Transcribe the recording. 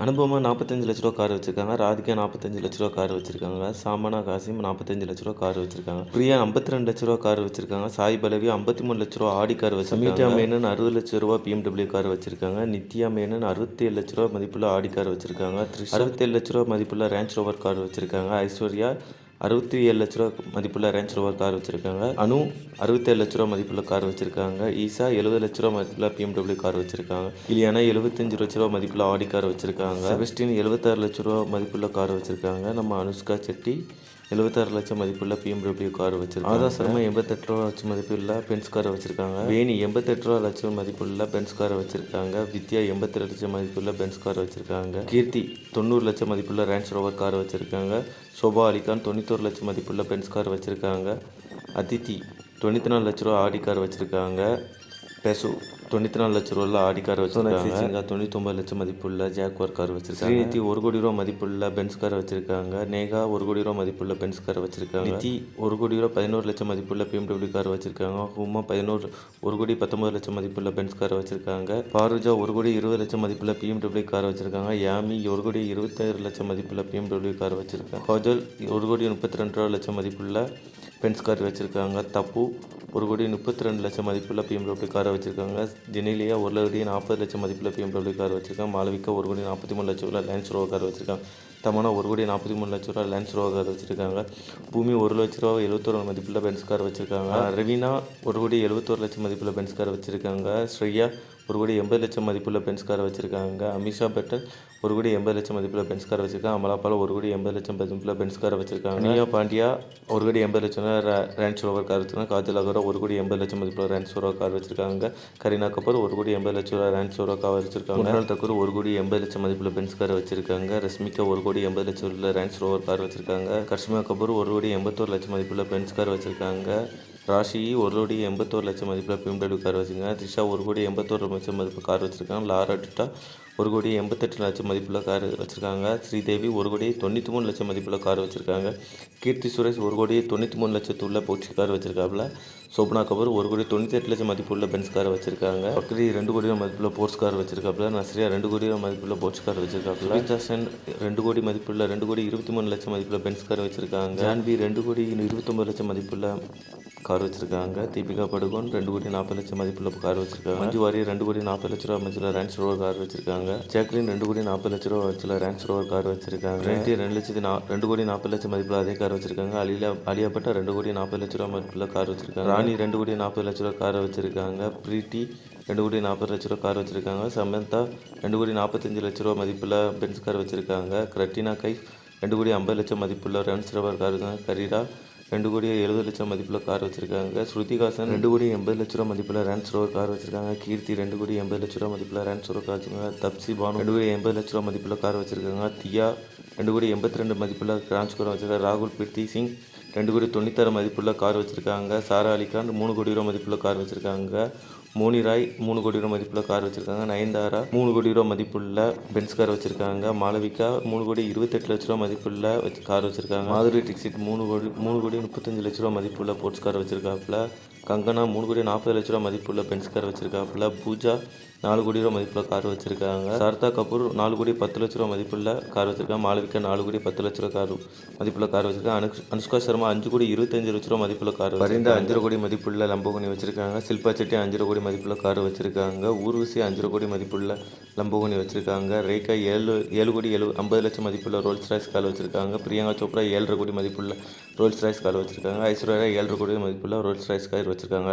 அனுபமா 45 லட்ச ரூபா கார் வச்சிருக்காங்க. ராதிகா 45 லட்ச ரூபா கார் வச்சிருக்காங்க. சாமனா காசிம் 45 லட்ச ரூபா கார் வச்சிருக்காங்க. பிரியா 52 லட்ச ரூபா கார் வச்சிருக்காங்க. சாய் பல்லவி 53 லட்ச ரூபா ஆடி கார் வச்சிருக்காங்க. சமீட்யா மேனன் 60 லட்ச ரூபா BMW கார் வச்சிருக்காங்க. நித்யா மேனன் 67 லட்ச ரூபா மதிப்புள்ள ஆடி கார் வச்சிருக்காங்க. த்ரிஷா 67 லட்ச ரூபா மதிப்புள்ள ரேஞ்ச் ரோவர் கார் வச்சிருக்காங்க. ஐஸ்வர்யா 67 லட்ச ரூபா மதிப்புள்ள ரேஞ்ச் ரோவர் கார் வச்சிருக்காங்க. அனு 67 லட்ச ரூபா மதிப்புள்ள கார் வச்சிருக்காங்க. ஈசா 70 லட்ச ரூபா மதிப்புள்ள BMW கார் வச்சிருக்காங்க. இலியானா 75 லட்ச ரூபா மதிப்புள்ள ஆடி கார் வச்சிருக்காங்க. செபஸ்டின் 76 லட்ச ரூபா மதிப்புள்ள கார் வச்சிருக்காங்க. நம்ம அனுஷ்கா செட்டி 76 லட்சம் மதிப்புள்ள BMW கார் வச்சிருக்காங்க. ஆதா சர்மா 88 ரூபா லட்சம் மதிப்புள்ள பென்ஸ் கார் வச்சிருக்காங்க. வேணி 88 ரூபா லட்சம் மதிப்புள்ள பென்ஸ் கார் வச்சிருக்காங்க. வித்யா 82 லட்சம் மதிப்புள்ள பென்ஸ் கார் வச்சிருக்காங்க. கீர்த்தி 90 லட்சம் மதிப்புள்ள ரேஞ்ச் ரோவர் கார் வச்சிருக்காங்க. ஷோபா அலிகான் 91 லட்சம் மதிப்புள்ள பென்ஸ் கார் வச்சிருக்காங்க. அதித்தி 94 லட்ச ரூபா ஆடி கார் வச்சிருக்காங்க. பெசு 94 லட்ச ரூபாயில் ஆடி கார் வச்சிருக்காங்க. 99 லட்சம் மதிப்புள்ள ஜாக்வார் கார் வச்சிருக்காங்க. ஸ்ரீநிதி 1 கோடி ரூபா மதிப்புள்ள பென்ஸ் கார் வச்சிருக்காங்க. நேகா 1 கோடி ரூபா மதிப்புள்ள பென்ஸ் கார் வச்சிருக்காங்க. நிதி 1 கோடி ரூபா 11 லட்சம் மதிப்புள்ள BMW கார் வச்சிருக்காங்க. ஹுமா 1 கோடி 19 லட்சம் மதிப்புள்ள பென்ஸ் கார் வச்சிருக்காங்க. பாருஜா 1 கோடி 20 லட்சம் மதிப்புள்ள BMW கார் வச்சிருக்காங்க. யாமி 1 கோடி 26 லட்சம் மதிப்புள்ள BMW கார் வச்சிருக்காங்க. காஜல் 1 கோடி 32 லட்சம் மதிப்புள்ள பென்ஸ் கார் வச்சிருக்காங்க. தப்பு 1 கோடி 32 லட்சம் மதிப்புள்ள BMW காரை வச்சிருக்காங்க. ஜெனிலியா 1 கோடி 40 லட்சம் மதிப்புள்ள BMW கார் வச்சிருக்காங்க. மாளவிகா 1 கோடி 43 லட்சம் ரூபா லேன்ஸ் ரோவர் கார் வச்சிருக்காங்க. தமனா 1 கோடி 43 லட்சம் ரூபா லேன்ஸ் ரோவர் கார் வச்சிருக்காங்க. பூமி 1 லட்ச ரூபா 71 மதிப்புள்ள பென்ஸ் கார் வச்சிருக்காங்க. ரவீனா 1 கோடி 71 லட்சம் மதிப்புள்ள பென்ஸ் கார் வச்சிருக்காங்க. ஸ்ரேயா 1 கோடி 80 லட்சம் மதிப்புள்ள பென்ஸ் கார் வச்சிருக்காங்க. அமிஷா பட்டல் 1 கோடி 80 லட்சம் மதிப்புள்ள பென்ஸ் கார் வச்சிருக்காங்க. அமலாபால் 1 கோடி 80 லட்சம் மதிப்புள்ள பென்ஸ் கார் வச்சிருக்காங்க. நியா பாண்டியா 1 கோடி 80 லட்சம் ரேஞ்ச் ரோவர் கார் வச்சிருக்காங்க. காஜல் அகரா 1 கோடி 80 லட்சம் மதிப்புள்ள ரேஞ்ச் ரோவர் கார் வச்சிருக்காங்க. கரீனா கபூர் 1 கோடி 80 லட்சம் ரூபா ரேஞ்ச் ரோவர் கார் வச்சிருக்காங்க. முன்னாள் தக்கூர் 1 கோடி 80 லட்சம் மதிப்புள்ள பென்ஸ் கார் வச்சிருக்காங்க. ரஷ்மிகா 1 கோடி 80 லட்சம் உள்ள ரேஞ்ச் ரோவர் கார் வச்சிருக்காங்க. கரிஷ்மா கபூர் 1 கோடி 81 லட்சம் மதிப்புள்ள பென்ஸ் கார் வச்சிருக்காங்க. ராஷி 1 கோடி 81 லட்சம் மதிப்புள்ள BMW கார் வச்சிருக்காங்க. த்ரிஷா 1 கோடி 81 லட்சம் மதிப்பு கார் வச்சிருக்காங்க. லாரா டிட்டா 1 கோடி 88 லட்சம் மதிப்புள்ள கார் வச்சிருக்காங்க. ஸ்ரீதேவி 1 கோடி 93 லட்சம் மதிப்புள்ள கார் வச்சிருக்காங்க. கீர்த்தி சுரேஷ் 1 கோடி 93 லட்சத்துள்ள போர்ச் கார் வச்சிருக்காப்புல. சோபனா கபூர் 1 கோடி 98 லட்சம் மதிப்புள்ள பென்ஸ் கார் வச்சிருக்காங்க. பக்ரி 2 கோடி மதிப்புள்ள போர்ச் கார் வச்சிருக்காப்புல. நஸ்ரியா 2 கோடி மதிப்புள்ள போர்ச் கார் வச்சிருக்காப்புல. விஜாசன் 2 கோடி மதிப்புள்ள 2 கோடி 23 லட்சம் மதிப்புள்ள பென்ஸ் கார் வச்சிருக்காங்க. ஜான்வி 2 கோடி 29 லட்சம் மதிப்புள்ள கார் வச்சிருக்காங்க. தீபிகா படுகோன் 2 கோடி 40 லட்சம் மதிப்புள்ள கார் வச்சிருக்காங்க. மஞ்சு வாரியர் 2 கோடி 40 லட்ச ரூபா மதிப்புள்ள ரேஞ்ச் ரோவர் கார் வச்சிருக்காங்க. ஜாக்லின் 2 கோடி 40 லட்ச ரூபா மதிப்புள்ள ரேஞ்ச் ரோவர் கார் வச்சிருக்காங்க. 2 கோடி 40 லட்சம் மதிப்புள்ள அதே கார் வச்சிருக்காங்க. அலியா பட்டா 2 கோடி 40 லட்ச ரூபா மதிப்புள்ள கார் வச்சிருக்காங்க. ராணி 2 கோடி 40 லட்ச ரூபா கார் வச்சிருக்காங்க. பிரீத்தி 2 கோடி 40 லட்ச ரூபா கார் வச்சிருக்காங்க. சமந்தா 2 கோடி 45 லட்ச ரூபா மதிப்புள்ள பென்ஸ் கார் வச்சிருக்காங்க. கிரட்டினா கைஃப் 2 கோடி 50 லட்சம் மதிப்புள்ள ரேஞ்ச் ரோவர் கார் இருக்காங்க. கரீரா 2 கோடி 70 லட்சம் மதிப்புள்ள கார் வச்சிருக்காங்க. ஸ்ருதிகாசன் 2 கோடி 80 லட்ச ரூபா மதிப்புள்ள ரேஞ்ச் ரோவர் கார் வச்சிருக்காங்க. கீர்த்தி 2 கோடி 80 லட்ச ரூபா மதிப்புள்ள ரேஞ்ச் ரோவர் கார் வச்சிருக்காங்க. தப்சி பானு 2 கோடி 80 லட்ச ரூபா மதிப்புள்ள கார் வச்சிருக்காங்க. தியா 2 கோடி 82 மதிப்புள்ள ரேஞ்ச் கார் வச்சிருக்காங்க. ராகுல் பிரீத்தி சிங் 2 கோடி 96 மதிப்புள்ள கார் வச்சிருக்காங்க. சாரா அலிகான் 3 கோடி ரூபா மதிப்புள்ள கார் வச்சிருக்காங்க. மோனி ராய் 3 கோடி ரூபா மதிப்புள்ள கார் வச்சிருக்காங்க. நயன்தாரா 3 கோடி ரூபா மதிப்புள்ள பென்ஸ் கார் வச்சிருக்காங்க. மாளவிகா 3 கோடி 28 லட்ச ரூபா மதிப்புள்ள கார் வச்சிருக்காங்க. மாதுரி டிக்சிட் 3 கோடி 35 லட்ச ரூபா மதிப்புள்ள ஸ்போர்ட்ஸ் கார் வச்சிருக்காப்புல. கங்கனா 3 கோடி 40 லட்ச ரூபா மதிப்புள்ள பென்ஸ் கார் வச்சிருக்காப்புல. பூஜா 4 கோடி ரூபா மதிப்புள்ள கார் வச்சிருக்காங்க. சாரதா கபூர் 4 கோடி 10 லட்ச ரூபா மதிப்புள்ள கார் வச்சிருக்காங்க. மாளவிகா 4 கோடி 10 லட்ச ரூபா கார் மதிப்புள்ள கார் வச்சிருக்காங்க. அனுஷ்கா சர்மா 5 கோடி 25 லட்ச ரூபா மதிப்புள்ள கார். பரிந்தா 5 கோடி மதிப்புள்ள லம்போகினி வச்சிருக்காங்க. ஷில்பா செட்டி 5 கோடி மதிப்புள்ள கார் வச்சிருக்காங்க. ஊர்வசி 5 கோடி மதிப்புள்ள லம்போகினி வச்சிருக்காங்க. ரேகா 7 கோடி 50 லட்சம் மதிப்புள்ள ரோல்ஸ் ராய்ஸ் கார் வச்சிருக்காங்க. பிரியங்கா சோப்ரா 7 கோடி மதிப்புள்ள ரோல்ஸ் ராய்ஸ் கார் வச்சிருக்காங்க. ஐஸ்வர்யா 7 கோடி மதிப்புள்ள ரோல்ஸ் ராய்ஸ் கார் வச்சிருக்காங்க.